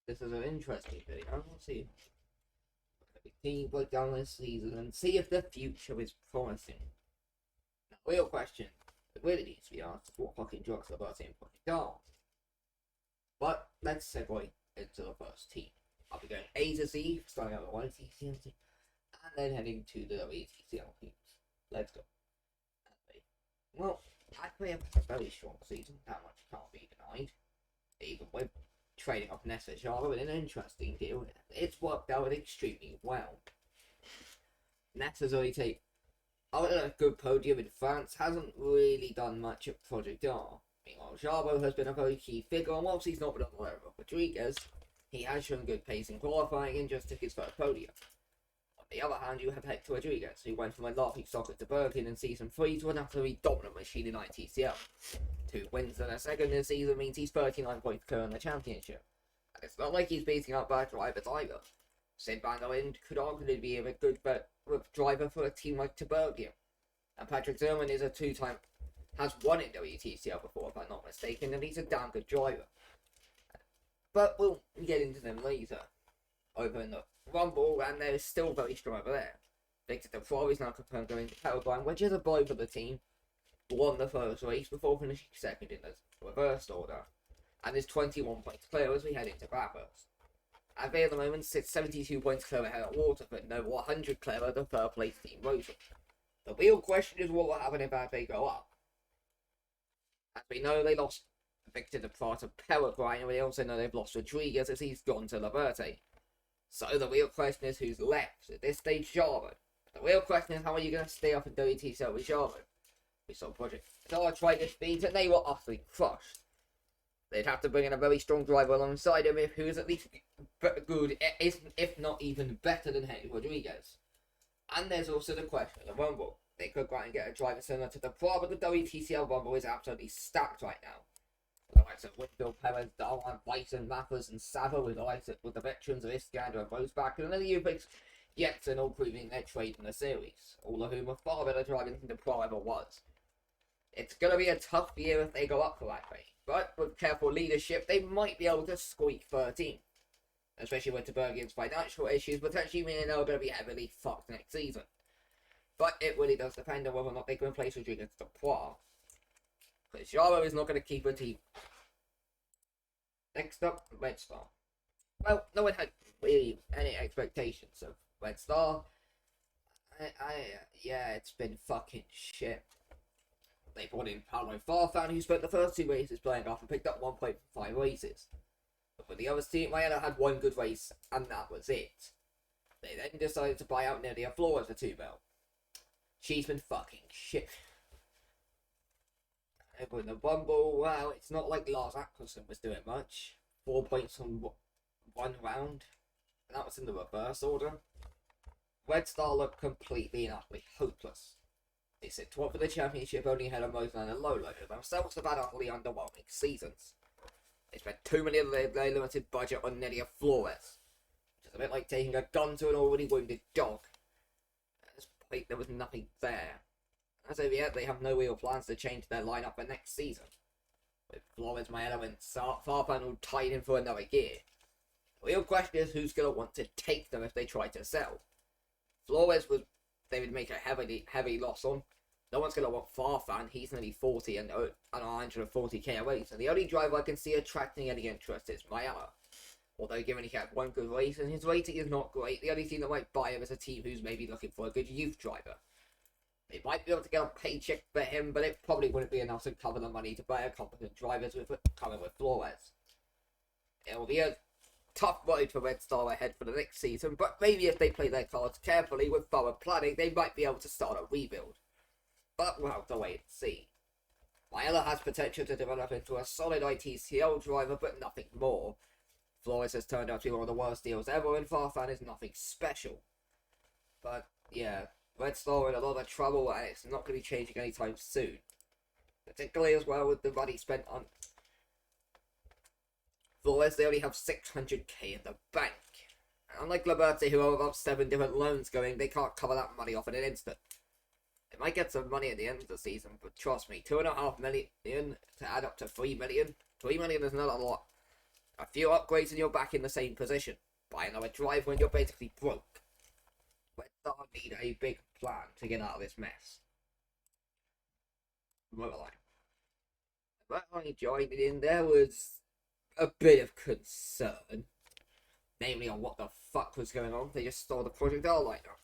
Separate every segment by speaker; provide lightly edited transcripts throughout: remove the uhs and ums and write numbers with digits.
Speaker 1: This is an interesting video. Let's see. Team break down this season and see if the future is promising. Now, real question that really needs to be asked is what fucking drugs are Bertie and fucking Darl. But let's segue into the first team. I'll be going A to Z, starting out with one ITCL team, and then heading to the ITCL teams. Let's go. Well, Acme have a very strong season, that much can't be denied. Even with trading off Nessa Java in an interesting deal, it's worked out extremely well. Nessa's only taken a good podium in France, hasn't really done much at Project R. Meanwhile, Jabo has been a very key figure, and whilst he's not been on the level of Rodriguez, he has shown good pace in qualifying and just took his first podium. On the other hand, you have Hector Rodriguez, who went from a laughing stock at Bergen in Season 3 to an utterly dominant machine in ITCL. 2 wins and a second this season means he's 39 points clear in the championship. And it's not like he's beating up bad drivers either. Sid Van der Linde could arguably be a good driver for a team like Bergen. And Patrick Zimmerman is a has won in WTCL before, if I'm not mistaken, and he's a damn good driver. But we'll get into them later. Over in the Rumble, and they're still very strong over there. Victor DeFlor is now confirmed going to Paraguay, which is a blow for the team. Won the first race before finishing second in the reversed order, and is 21 points clear as we head into Bathurst. Ave at the moment sits 72 points clear ahead of Waterford, and over 100 clear of the third place team Rosen. The real question is what will happen if Ave go up. As we know, they lost Victor DeFlor to Paraguay, and we also know they've lost Rodriguez as he's gone to Liberté. So the real question is who's left. At this stage, Jarman. The real question is how are you going to stay up in WTCL with Jarman? We saw Project Star try to beat and they were utterly crushed. They'd have to bring in a very strong driver alongside him who's at least good, if not even better than Henry Rodriguez. And there's also the question of the Rumble. They could go out and get a driver similar to the Pro, but the WTCL Rumble is absolutely stacked right now. With the likes of Winfield, Perez, Darwan, Bison, Mathers, and Sava, with the veterans of Iskander and Roseback, and then the Ubix, Jetson all proving their trade in the series, all of whom are far better driving than the Pro ever was. It's going to be a tough year if they go up for that way, but with careful leadership, they might be able to squeak 13. Especially with Bergen's financial issues, potentially meaning they're going to be heavily fucked next season. But it really does depend on whether or not they can replace Rodriguez to Poir. Because Jaro is not going to keep a team. Next up, Red Star. Well, no one had really any expectations of Red Star. Yeah, it's been fucking shit. They brought in Paolo Farfan, who spent the first 2 races playing off and picked up 1 point for 5 races. But for the other team, Mayana had 1 good race, and that was it. They then decided to buy out Nydia Flores for 2 mil. She's been fucking shit. And with the Rumble, well, it's not like Lars Atkinson was doing much. 4 points on 1 round, and that was in the reverse order. Red Star looked completely and utterly hopeless. They sit top of the championship only ahead of Moselman and Lolo, who themselves have had utterly underwhelming seasons. They spent too many of their limited budget on Nydia Flores, which is a bit like taking a gun to an already wounded dog. At this point, there was nothing there. As of yet, they have no real plans to change their lineup for next season. With Flores, Mayana, and Farfan all tied in for another gear. The real question is who's going to want to take them if they try to sell. Flores they would make a heavy loss on. No one's going to want Farfan. He's nearly 40 and 140k away. So the only driver I can see attracting any interest is Mayana. Although given he had 1 good race and his rating is not great, the only team that might buy him is a team who's maybe looking for a good youth driver. They might be able to get a paycheck for him, but it probably wouldn't be enough to cover the money to buy a competent driver coming with Flores. It will be a tough road for Red Star ahead for the next season, but maybe if they play their cards carefully with thorough planning, they might be able to start a rebuild. But we'll have to wait and see. Mayana has potential to develop into a solid ITCL driver, but nothing more. Flores has turned out to be one of the worst deals ever, and Farfan is nothing special. But yeah, Red Star in a lot of trouble, and it's not going to be changing anytime soon. Particularly as well with the money spent on Flores, they only have 600k in the bank. Unlike Liberté, who have up 7 different loans going, they can't cover that money off in an instant. They might get some money at the end of the season, but trust me, 2.5 million to add up to 3 million. 3 million is not a lot. A few upgrades and you're back in the same position. Buy another driver and you're basically broke. Red Star need a big plan to get out of this mess. When I joined in, there was a bit of concern. Namely on what the fuck was going on. They just stole the Project R lineup.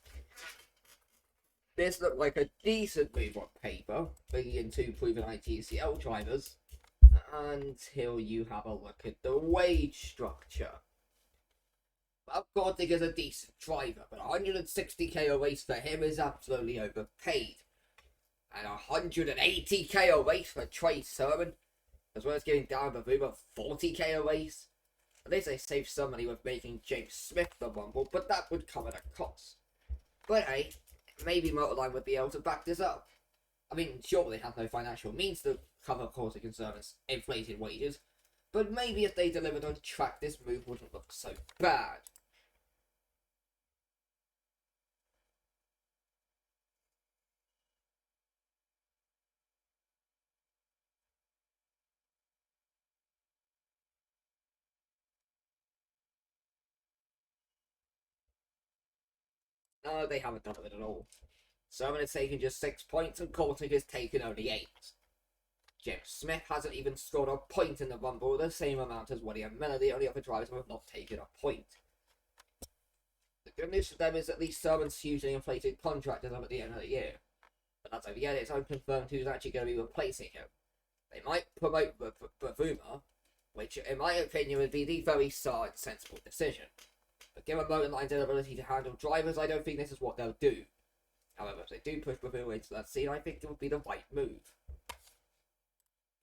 Speaker 1: This looked like a decent move on paper, bringing in 2 proven ITCL drivers, until you have a look at the wage structure. Well, Gordick is a decent driver, but 160k a race for him is absolutely overpaid. And 180k a race for Trey Sermon, as well as giving Darren Bavuma 40k a race. At least they saved some money with making James Smith the Rumble, but that would come at a cost. But hey, maybe Motorline would be able to back this up. I mean, sure, they have no financial means to cover causing concerns, inflated wages, but maybe if they delivered on track, this move wouldn't look so bad. No, they haven't done it at all. Sermon has taken just 6 points and Cortic has taken only 8. James Smith hasn't even scored a point in the Rumble, the same amount as Woody and Miller, the only other drivers who have not taken a point. The good news for them is at least Sermon's hugely inflated contract is up at the end of the year. But as of yet, it's unconfirmed who's actually going to be replacing him. They might promote Bavuma, which in my opinion would be the very smart and sensible decision. But given Motorline's inability to handle drivers, I don't think this is what they'll do. However, if they do push Bavuma into that scene, I think it would be the right move.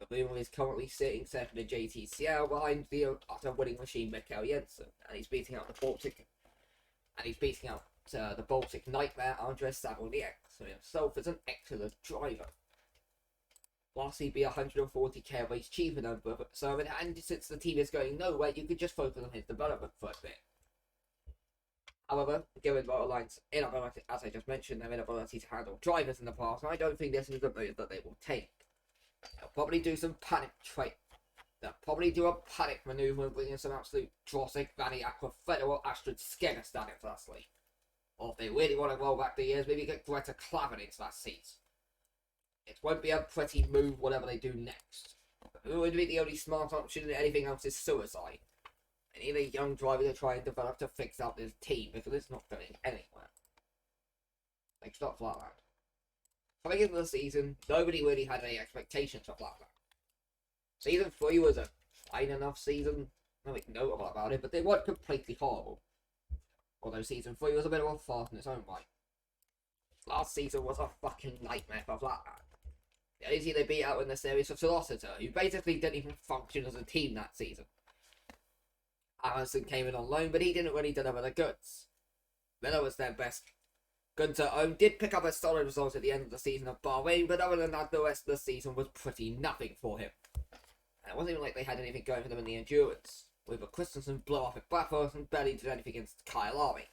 Speaker 1: Bavuma is currently sitting second in JTCL behind the utter winning machine Mikkel Jensen, and he's beating out the Baltic Nightmare Andres Savonier, so himself is an excellent driver. Plus, he'd be 140k race cheaper than Sermon, and since the team is going nowhere, you could just focus on his development for a bit. However, given Motorline's inability, as I just mentioned, their inability to handle drivers in the past, I don't think this is the move that they will take. They'll probably do some panic trade. They'll probably do a panic maneuver and bring in some absolute Drossic, Vanny Aqua, Federal, Astrid, Skegastan into that slate. Or if they really want to roll back the years, maybe get Greta Clavin into that seat. It won't be a pretty move whatever they do next. But who would be the only smart option and anything else is suicide? And either young driver to try and develop to fix out this team because it's not going anywhere. Like, stop Flatland. Coming into the season, nobody really had any expectations for Flatland. Season 3 was a fine enough season, nothing notable about it, but they weren't completely horrible. Although Season 3 was a bit of a farce in its own right. Last season was a fucking nightmare for Flatland. The only team they beat out in the series was Velociter, who basically didn't even function as a team that season. Amundsen came in on loan, but he didn't really deliver the goods. Miller was their best. Gunter Ohm did pick up a solid result at the end of the season of Bahrain, but other than that, the rest of the season was pretty nothing for him. And it wasn't even like they had anything going for them in the endurance. With a Christensen blow up at Bathurst and barely did anything against Kyle Army.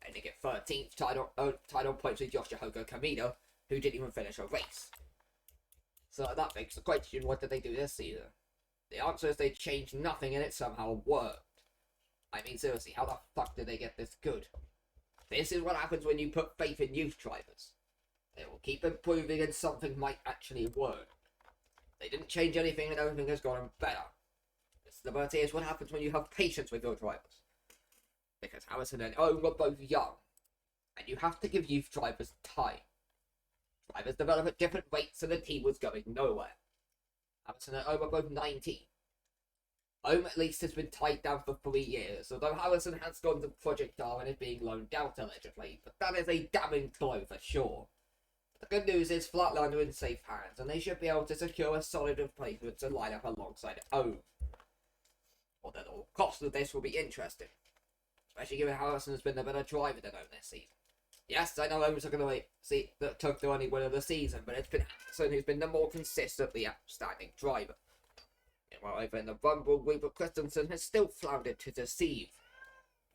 Speaker 1: And they get 13th title points with Yoshihoko Kamino, who didn't even finish a race. So that begs the question, what did they do this season? The answer is they changed nothing and it somehow worked. I mean, seriously, how the fuck did they get this good? This is what happens when you put faith in youth drivers. They will keep improving and something might actually work. They didn't change anything and everything has gotten better. This is what happens when you have patience with your drivers. Because Harrison and Owen were both young. And you have to give youth drivers time. Drivers develop at different rates and the team was going nowhere. Harrison and Owen were both 19. Ohm at least has been tied down for 3 years, although Harrison has gone to Project R and is being loaned out allegedly, but that is a damning blow for sure. The good news is Flatland are in safe hands, and they should be able to secure a solid replacement to line up alongside Ohm. Although the cost of this will be interesting, especially given Harrison has been the better driver than Ohm this season. Yes, I know Ohm's took the only win of the season, but it's been Harrison who's been the more consistently outstanding driver. While over in the Rumble, Weaver Christensen has still floundered to deceive.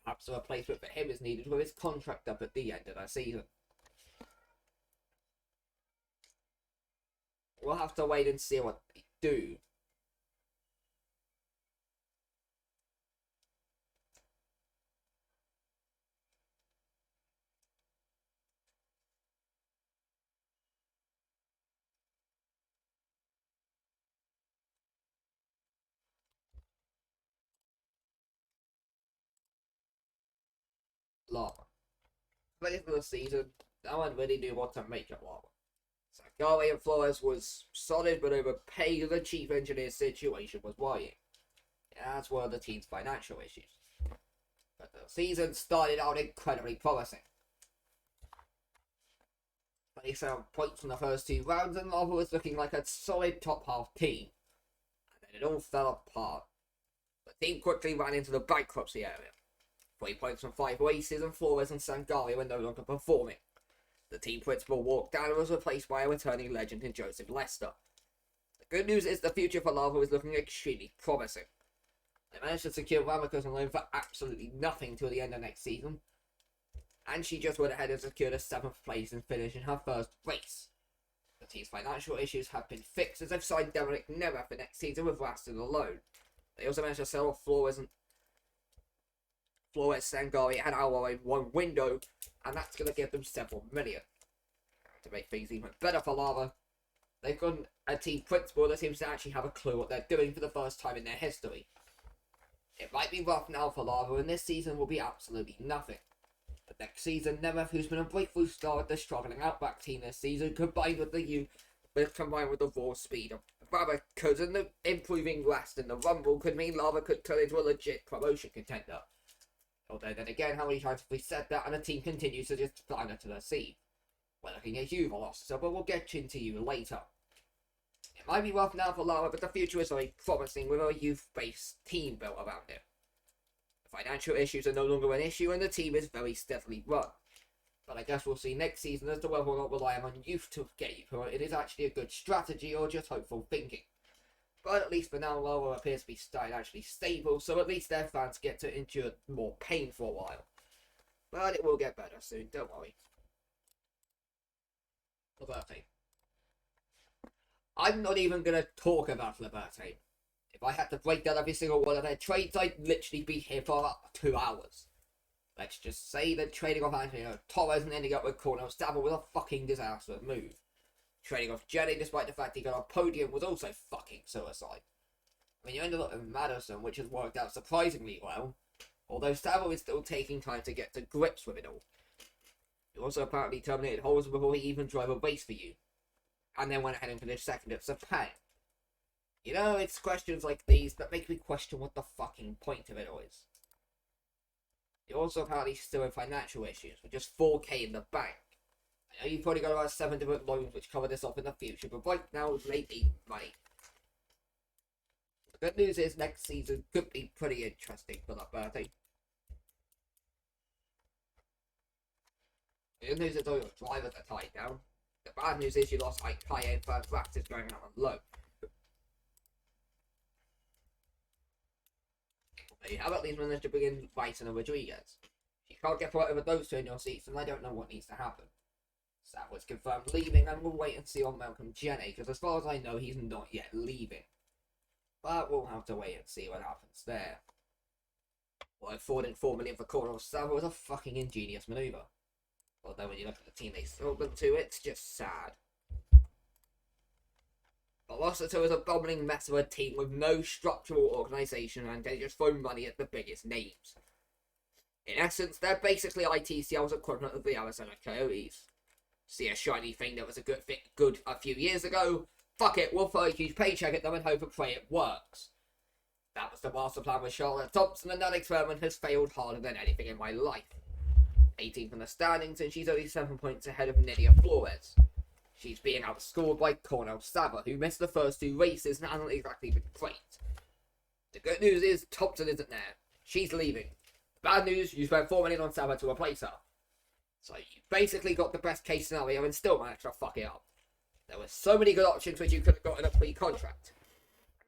Speaker 1: Perhaps a replacement for him is needed with his contract up at the end of the season. We'll have to wait and see what they do. Lava. Ready for the season, no one really knew what to make of Lava. Sangari and Flores was solid, but overpaid, and the chief engineer's situation was worrying. That's one of the team's financial issues. But the season started out incredibly promising. 27 points from the first 2 rounds, and Lava was looking like a solid top half team. And then it all fell apart. The team quickly ran into the bankruptcy area. 3 points from 5 races, and Flores and Sangari were no longer performing. The team principal walked down and was replaced by a returning legend in Joseph Lester. The good news is the future for Lava is looking extremely promising. They managed to secure Ramicus on loan for absolutely nothing till the end of next season, and she just went ahead and secured a 7th place and finish in her first race. The team's financial issues have been fixed as they've signed Dominic Nemeth for next season with Raston alone. They also managed to sell off Flores, Sangari and Aurora in one window, and that's going to give them several million. To make things even better for Lava, they've got a team principal that seems to actually have a clue what they're doing for the first time in their history. It might be rough now for Lava, and this season will be absolutely nothing. But next season, Nemeth, who's been a breakthrough star with the struggling Outback team this season, combined with the raw speed of Ramicus and the improving rest in the Rumble, could mean Lava could turn into a legit promotion contender. Although then again, how many times have we said that, and the team continues to just flounder to the sea? We're looking at you, Velociter, but we'll get into you later. It might be rough now for Lava, but the future is very promising with a youth-based team built around it. The financial issues are no longer an issue, and the team is very steadily run. But I guess we'll see next season as to whether or not relying on youth to get you through it is actually a good strategy or just hopeful thinking. But at least for now, Lava appears to be financially stable, so at least their fans get to endure more pain for a while. But it will get better soon, don't worry. Liberté. I'm not even going to talk about Liberté. If I had to break down every single one of their trades, I'd literally be here for up 2 hours. Let's just say that trading off Antonio Torres and ending up with Cornel Stabber was a fucking disastrous move. Trading off Jenny, despite the fact he got a podium, was also fucking suicide. I mean, you ended up with Madison, which has worked out surprisingly well, although Stabber is still taking time to get to grips with it all. You also apparently terminated Holmes before he even drove a race for you, and then went ahead and finished second at Sepang. You know, it's questions like these that make me question what the fucking point of it all is. You're also apparently still in financial issues, with just 4k in the bank. I know you've probably got about 7 different loans which cover this off in the future, but right now it's late money. The good news is next season could be pretty interesting for Liberté. The good news is all your drivers are tied down. The bad news is you lost Ike Kaye and Franz Rax is going out on loan. But you have at least managed to bring in Bison and Rodriguez. If you can't get right over those 2 in your seats, then I don't know what needs to happen. Sam was confirmed leaving, and we'll wait and see on Malcolm Jenney, because as far as I know, he's not yet leaving. But we'll have to wait and see what happens there. Well, affording $4 million for Cornel Stabber was a fucking ingenious manoeuvre. Although when you look at the team they sold them to, it's just sad. Velocito is a bumbling mess of a team with no structural organisation, and they just throw money at the biggest names. In essence, they're basically ITCL's equivalent of the Arizona Coyotes. See a shiny thing that was a good a few years ago? Fuck it, we'll throw a huge paycheck at them and hope and pray it works. That was the master plan with Charlotte Thompson, and that experiment has failed harder than anything in my life. 18th in the standings, and she's only 7 points ahead of Nydia Flores. She's being outscored by Cornel Stabber, who missed the first 2 races and hasn't exactly been great. The good news is Thompson isn't there. She's leaving. The bad news, you spent $4 million on Stabber to replace her. So you basically got the best case scenario and still managed to fuck it up. There were so many good options which you could have gotten a free contract.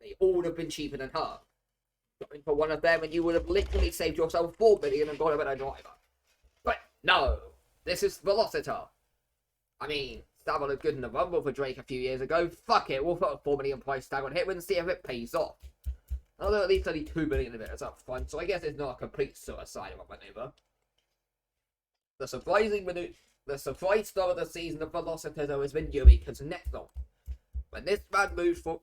Speaker 1: They all would have been cheaper than her. Going for one of them and you would have literally saved yourself $4 million and got a better driver. But no, this is Velociter. I mean, Stabber looked good in the Rumble for Drake a few years ago. Fuck it, we'll put a $4 million price tag on him and see if it pays off. Although at least only $2 million of it is up front, so I guess it's not a complete suicide of a maneuver. The surprise star of the season of Velociter though has been Yuri Kuznetsov. When this man moved for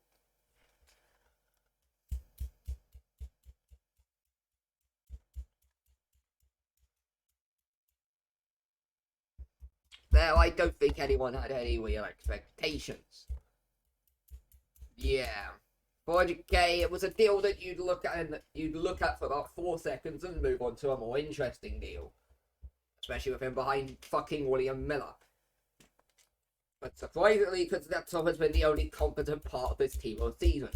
Speaker 1: there, I don't think anyone had any real expectations. Yeah. 400k, it was a deal that you'd look at for about 4 seconds and move on to a more interesting deal. Especially with him behind fucking William Miller. But surprisingly, Kuznetsov has been the only competent part of this team all season.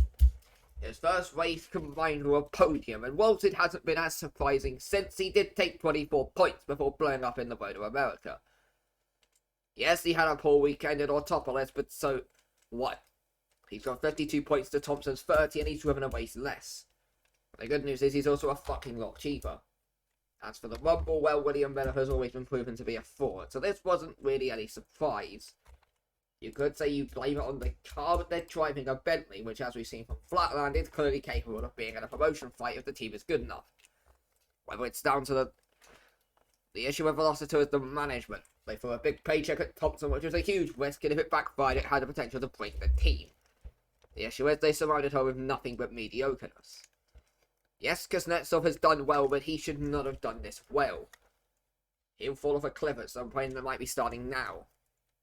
Speaker 1: His first race combined with a podium, and whilst it hasn't been as surprising since, he did take 24 points before blowing up in the Road to America. Yes, he had a poor weekend at Autopolis, but so what? He's got 52 points to Thompson's 30, and he's driven a race less. The good news is he's also a fucking lot cheaper. As for the Rumble, well, William Miller has always been proven to be a fraud, so this wasn't really any surprise. You could say you blame it on the car, but they're driving a Bentley, which, as we've seen from Flatland, is clearly capable of being in a promotion fight if the team is good enough. Whether it's down to the issue with Velocity is the management. They threw a big paycheck at Thompson, which was a huge risk, and if it backfired, it had the potential to break the team. The issue is they surrounded her with nothing but mediocreness. Yes, Kuznetsov has done well, but he should not have done this well. He'll fall off a cliff at some point that might be starting now.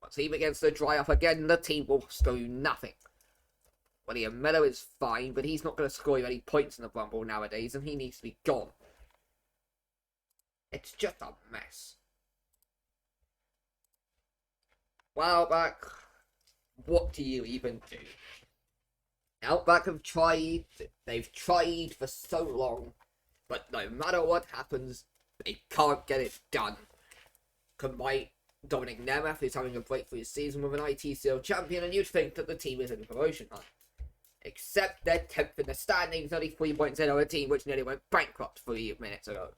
Speaker 1: Once he begins to dry up again, the team will score you nothing. William Miller is fine, but he's not going to score you any points in the Rumble nowadays, and he needs to be gone. It's just a mess. Outback, what do you even do? Outback they've tried for so long, but no matter what happens, they can't get it done. Combined Dominic Nemeth is having a breakthrough season with an ITCL champion, and you'd think that the team is in the promotion hunt. Except they're 10th in the standings, only 3 points in on a team which nearly went bankrupt 3 minutes ago.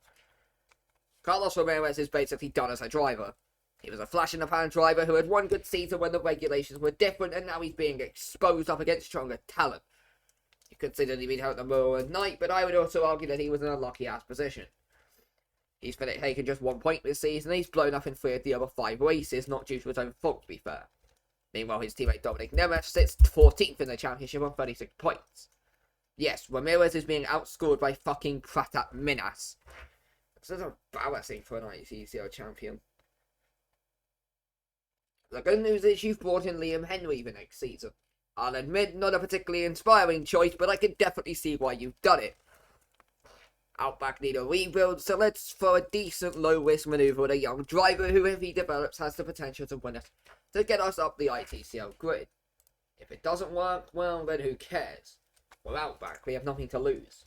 Speaker 1: Carlos Ramirez is basically done as a driver. He was a flash-in-the-pan driver who had one good season when the regulations were different, and now he's being exposed up against stronger talent. You could say that he'd been out in the middle of the night, but I would also argue that he was in a lucky-ass position. He's taken just 1 point this season, and he's blown up in 3 of the other 5 races, not due to his own fault, to be fair. Meanwhile, his teammate Dominic Nemeth sits 14th in the championship on 36 points. Yes, Ramirez is being outscored by fucking Pratap Minas. This is embarrassing for an ITCL champion. The good news is you've brought in Liam Henry the next season. I'll admit, not a particularly inspiring choice, but I can definitely see why you've done it. Outback need a rebuild, so let's throw a decent low-risk manoeuvre at a young driver who, if he develops, has the potential to win us, to get us up the ITCL grid. If it doesn't work, well, then who cares? We're Outback, we have nothing to lose.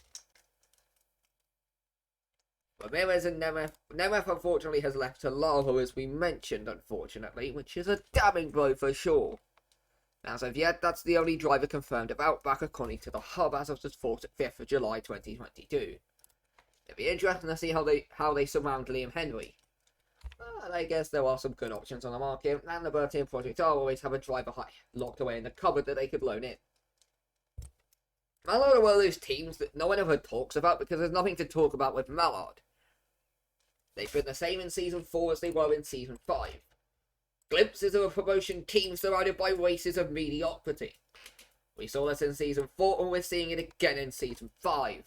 Speaker 1: Ramirez and Nemeth unfortunately has left to Lava, as we mentioned, unfortunately, which is a damning blow for sure. As of yet, that's the only driver confirmed of Outback according to the hub as of the 5th of July 2022. It'd be interesting to see how they surround Liam Henry. But I guess there are some good options on the market, and the Bertin Project always have a driver locked away in the cupboard that they could loan in. Mallard are one of those teams that no one ever talks about because there's nothing to talk about with Mallard. They've been the same in Season 4 as they were in Season 5. Glimpses of a promotion team surrounded by races of mediocrity. We saw this in Season 4 and we're seeing it again in Season 5.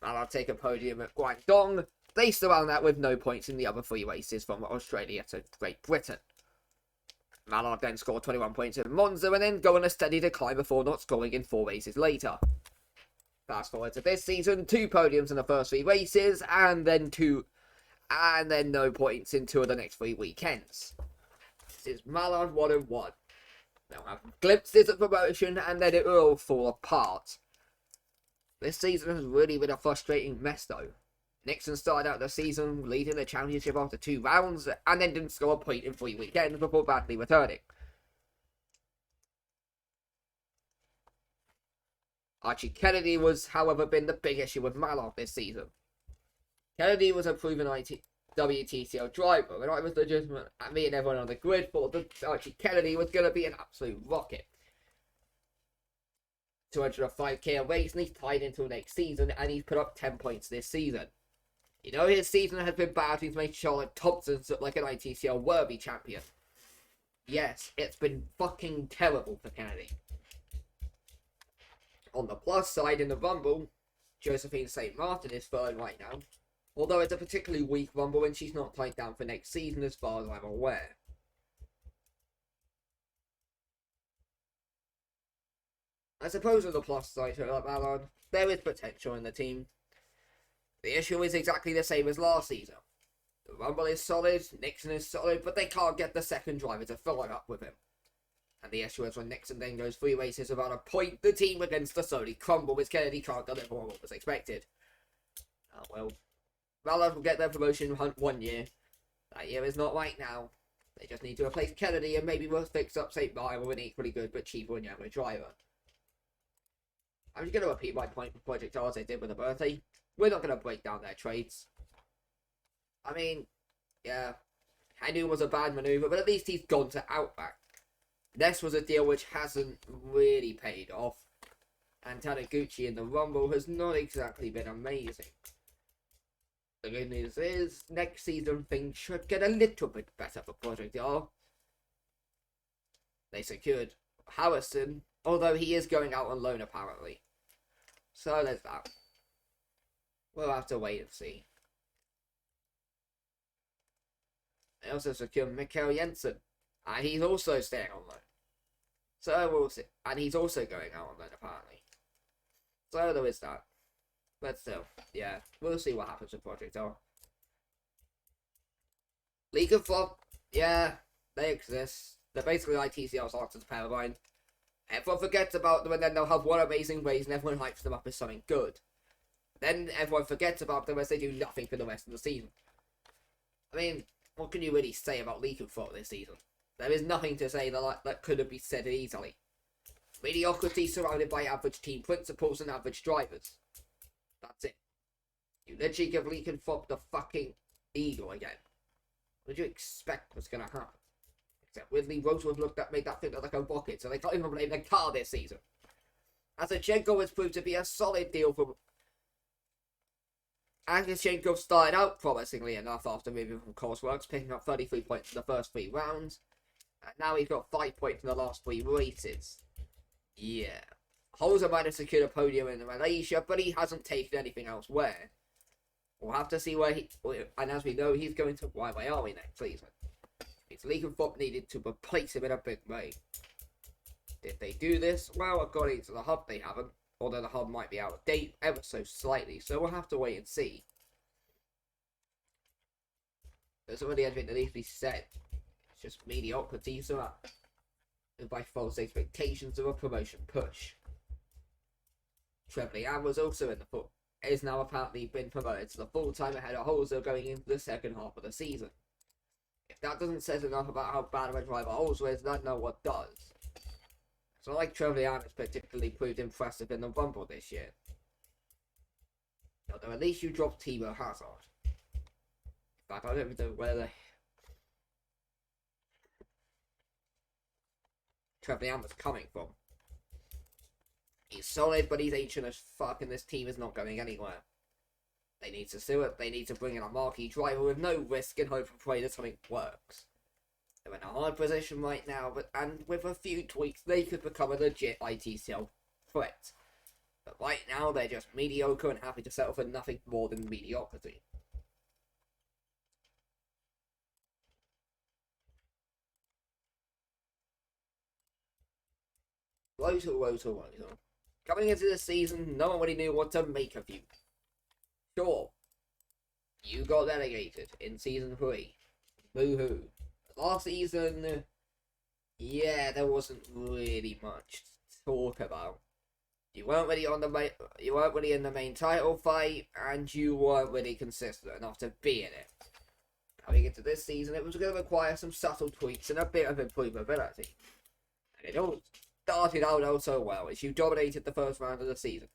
Speaker 1: Mallard take a podium at Guangdong. They surround that with no points in the other 3 races from Australia to Great Britain. Mallard then scored 21 points in Monza and then go on a steady decline before not scoring in 4 races later. Fast forward to this season, 2 podiums in the first 3 races, and then no points in 2 of the next 3 weekends. This is Mallard 1-1. They'll have glimpses of promotion and then it will all fall apart. This season has really been a frustrating mess though. Nixon started out the season leading the championship after 2 rounds and then didn't score a point in 3 weekends before badly returning. Archie Kennedy was, however, been the big issue with Mallard this season. Kennedy was a proven WTCL driver, and I was legitimate, me and everyone on the grid thought that Archie Kennedy was going to be an absolute rocket. 205k a race, and he's tied into next season, and he's put up 10 points this season. You know his season has been bad, he's made Charlotte Thompson look like an ITCL worthy champion. Yes, it's been fucking terrible for Kennedy. On the plus side in the Rumble, Josephine St. Martin is third right now. Although it's a particularly weak Rumble and she's not tied down for next season as far as I'm aware. I suppose on the plus side to that, Ballon, there is potential in the team. The issue is exactly the same as last season. The Rumble is solid, Nixon is solid, but they can't get the second driver to fill it up with him. And the issue is when Nixon then goes 3 races without a point, the team begins to slowly crumble as Kennedy can't deliver on what was expected. Oh well. Ballard will get their promotion hunt 1 year. That year is not right now. They just need to replace Kennedy and maybe we'll fix up St. Brian with an equally good but cheaper and younger driver. I'm just going to repeat my point with Project R as I did with the birthday. We're not going to break down their trades. I mean, yeah, I knew it was a bad maneuver, but at least he's gone to Outback. This was a deal which hasn't really paid off. And Taniguchi in the Rumble has not exactly been amazing. The good news is, next season things should get a little bit better for Project R. They secured Harrison, although he is going out on loan apparently. So there's that. We'll have to wait and see. They also secured Mikkel Jensen, and he's also staying on loan. So we'll see. And he's also going out on loan apparently. So there is that. But still, yeah, we'll see what happens with Project R. League of Flop, yeah, they exist. They're basically ITCL's answer to Paradigm. Everyone forgets about them and then they'll have one amazing race and everyone hypes them up as something good. Then everyone forgets about them as they do nothing for the rest of the season. I mean, what can you really say about League of Flop this season? There is nothing to say that could have been said easily. Mediocrity surrounded by average team principals and average drivers. That's it. You literally give League and Flop the fucking eagle again. What did you expect was going to happen? Except Ridley Rosewood made that thing look like a rocket, so they can't even blame their car this season. Azichenko has proved to be a solid deal for... Azichenko started out promisingly enough after moving from Courseworks, picking up 33 points in the first 3 rounds. And now he's got 5 points in the last 3 races. Yeah. Holzer might have secured a podium in Malaysia, but he hasn't taken anything elsewhere. We'll have to see where he... And as we know, he's going to YYR next season. It's League of Flop needed to replace him in a big way. Did they do this? Well, according to the hub, they haven't. Although the hub might be out of date ever so slightly, so we'll have to wait and see. There's already anything that needs to be said. It's just mediocrity, so and by false expectations of a promotion push. Trevor was also in the foot. Is now apparently been promoted to the full-time ahead of Holzer going into the second half of the season. If that doesn't say enough about how bad of a driver Holzer is, then know what does. It's not like Trevor has particularly proved impressive in the Rumble this year. Although at least you dropped Timo Hazard. In fact, I don't even know where the... Trevor was coming from. He's solid, but he's ancient as fuck, and this team is not going anywhere. They need to sue it. They need to bring in a marquee driver with no risk and hope and pray that something works. They're in a hard position right now, and with a few tweaks, they could become a legit ITCL threat. But right now, they're just mediocre and happy to settle for nothing more than mediocrity. Rotor. Coming into the season, no one really knew what to make of you. Sure, you got relegated in Season 3. Boo-hoo. Last season, yeah, there wasn't really much to talk about. You weren't really in the main title fight, and you weren't really consistent enough to be in it. Coming into this season, it was going to require some subtle tweaks and a bit of improvability. And it all started out oh so well as you dominated the first round of the season.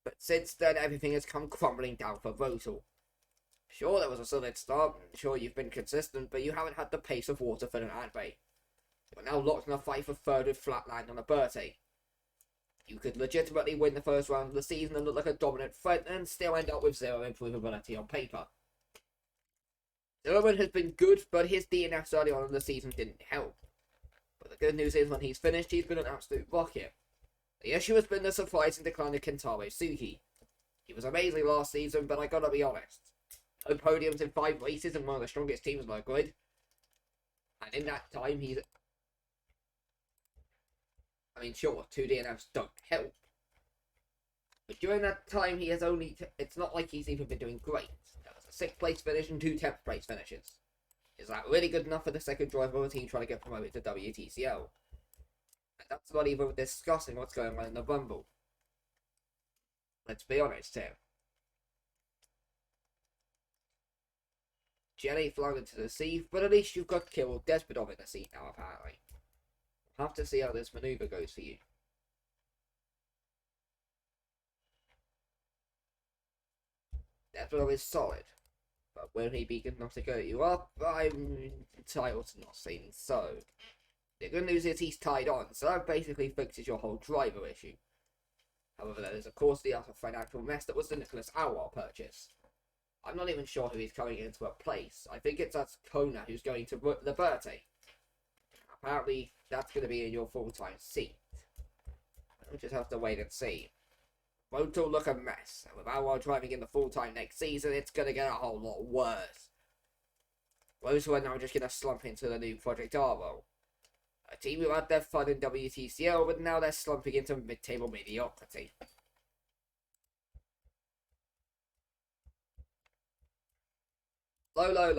Speaker 1: But since then, everything has come crumbling down for Rotal. Sure, there was a solid start, and sure you've been consistent, but you haven't had the pace of Waterford and Adway. You are now locked in a fight for third with Flatland on a birthday. You could legitimately win the first round of the season and look like a dominant threat, and still end up with 0 improvability on paper. Zimmerman has been good, but his DNFs early on in the season didn't help. But the good news is when he's finished, he's been an absolute rocket. The issue has been the surprising decline of Kentaro Suki. He was amazing last season, but I gotta be honest. No podiums in 5 races and one of the strongest teams like good. And in that time, I mean, sure, 2 DNFs don't help. But during that time, he has only... it's not like he's even been doing great. There was a 6th place finish and 2 10th place finishes. Is that really good enough for the second driver of a team trying to get promoted to WTCL? And that's not even discussing what's going on in the Rumble. Let's be honest here. Jenny flung into the sea, but at least you've got Kirill Despotov in the seat now, apparently. We'll have to see how this maneuver goes for you. Despotov is solid, but will he be good enough to go you up? I'm entitled to not saying so. The good news is he's tied on, so that basically fixes your whole driver issue. However, there is of course the utter financial mess that was the Nicholas Alwar purchase. I'm not even sure who he's coming into a place. I think it's Kona who's going to Liberty. Apparently, that's going to be in your full-time seat. We'll just have to wait and see. Won't all look a mess, and with Alwar driving in the full-time next season, it's going to get a whole lot worse. Those who are now just going to slump into the new Project R role. A team who had their fun in WTCL, but now they're slumping into mid-table mediocrity. Low.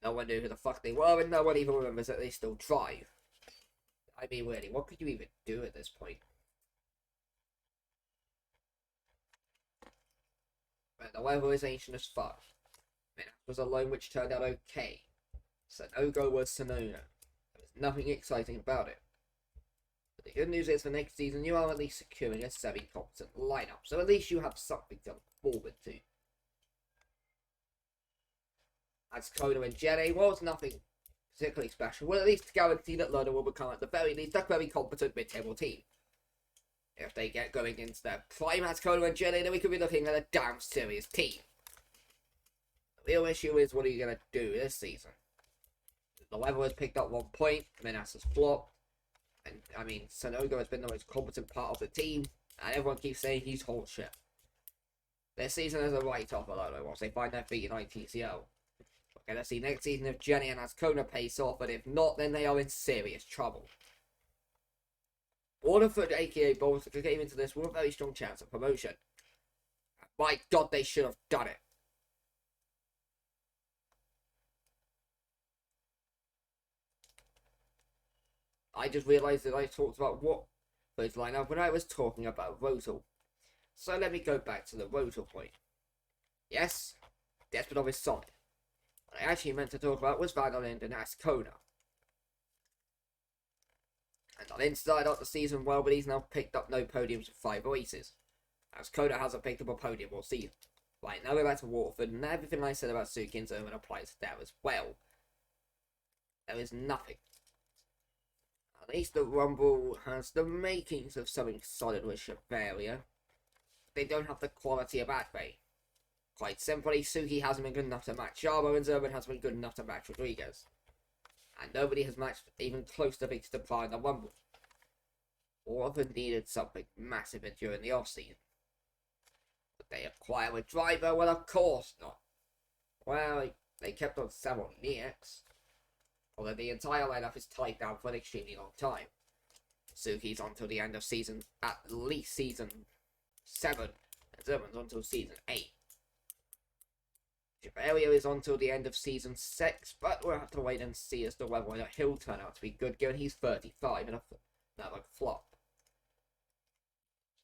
Speaker 1: No one knew who the fuck they were, and no one even remembers that they still drive. I mean, really, what could you even do at this point? But the weather is ancient as fuck. Minas was a loan which turned out okay. Sanogo was Sonona. There was nothing exciting about it. But the good news is for next season you are at least securing a semi-competent lineup, so at least you have something to look forward to. As Kona and Jenny was nothing particularly special, well, at least guarantee that London will become at the very least a very competent mid-table team. If they get going into their prime as Kona and Jenny, then we could be looking at a damn serious team. The real issue is, what are you going to do this season? The weather has picked up 1 point, Minas has flopped, and I mean, Sanogo has been the most competent part of the team, and everyone keeps saying he's whole shit. This season is a write-off for Lolo once they find their feet in ITCL. We're going to see next season if Jenny and Ascona pace off, but if not, then they are in serious trouble. Waterford, aka Baltic, came into this with a very strong chance of promotion. My god, they should have done it. I just realised that I talked about Watford's lineup when I was talking about Rotal. So let me go back to the Rotal point. Yes, Despotov is solid. What I actually meant to talk about was Van Lind and Ascona. And Lind started out the season well, but he's now picked up no podiums with 5 races. Ascona hasn't picked up a podium all season. Right, now we're back to Waterford, and everything I said about Suki and Zerman applies there as well. There is nothing. At least the Rumble has the makings of something solid with Chavaria. They don't have the quality of Adway. Quite simply, Suki hasn't been good enough to match Jarbo, and Zerman hasn't been good enough to match Rodriguez. And nobody has matched even close to Victor Pry in the Rumble. Waterford needed something massive during the off-season. Would they acquire a driver? Well, of course not. Well, they kept on several Nieks. Although the entire lineup is tied down for an extremely long time. Suki's on till the end of season, at least season 7, and Zerman's on till season 8. Chavaria is on till the end of season 6, but we'll have to wait and see as to whether he'll turn out to be good, given he's 35 and another flop.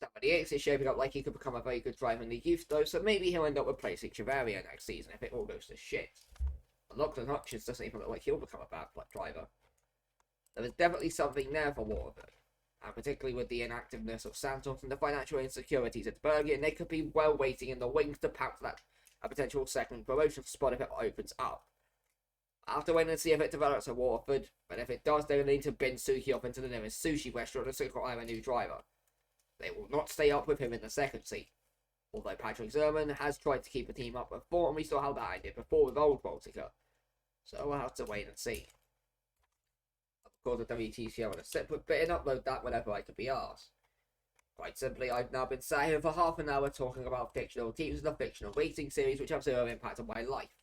Speaker 1: Somebody else is shaping up like he could become a very good driver in the youth, though, so maybe he'll end up replacing Chavaria next season if it all goes to shit. But Lachlan Hutchins doesn't even look like he'll become a bad driver. There is definitely something there for Waterford, and particularly with the inactiveness of Santos and the financial insecurities at Bergen, they could be well waiting in the wings to pounce that a potential second promotion spot if it opens up. I'll have to wait and see if it develops at Waterford, but if it does, they will need to bin Suki off into the nearest sushi restaurant and acquire a new driver. They will not stay up with him in the second seat. Although Patrick Zerman has tried to keep the team up before, and we saw how that ended before with old Baltica. So we'll have to wait and see. Of course, the WTCL on a separate bit and upload that whenever I could be asked. Quite simply, I've now been sat here for half an hour talking about fictional teams and a fictional racing series which have zero impact on my life.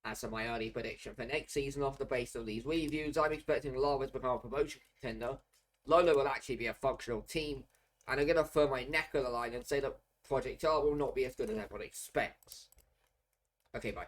Speaker 1: As for my early prediction for next season off the base of these reviews, I'm expecting Lava to become a promotion contender. Lola will actually be a functional team, and I'm going to throw my neck on the line and say that Project R will not be as good as everyone expects. Okay, bye.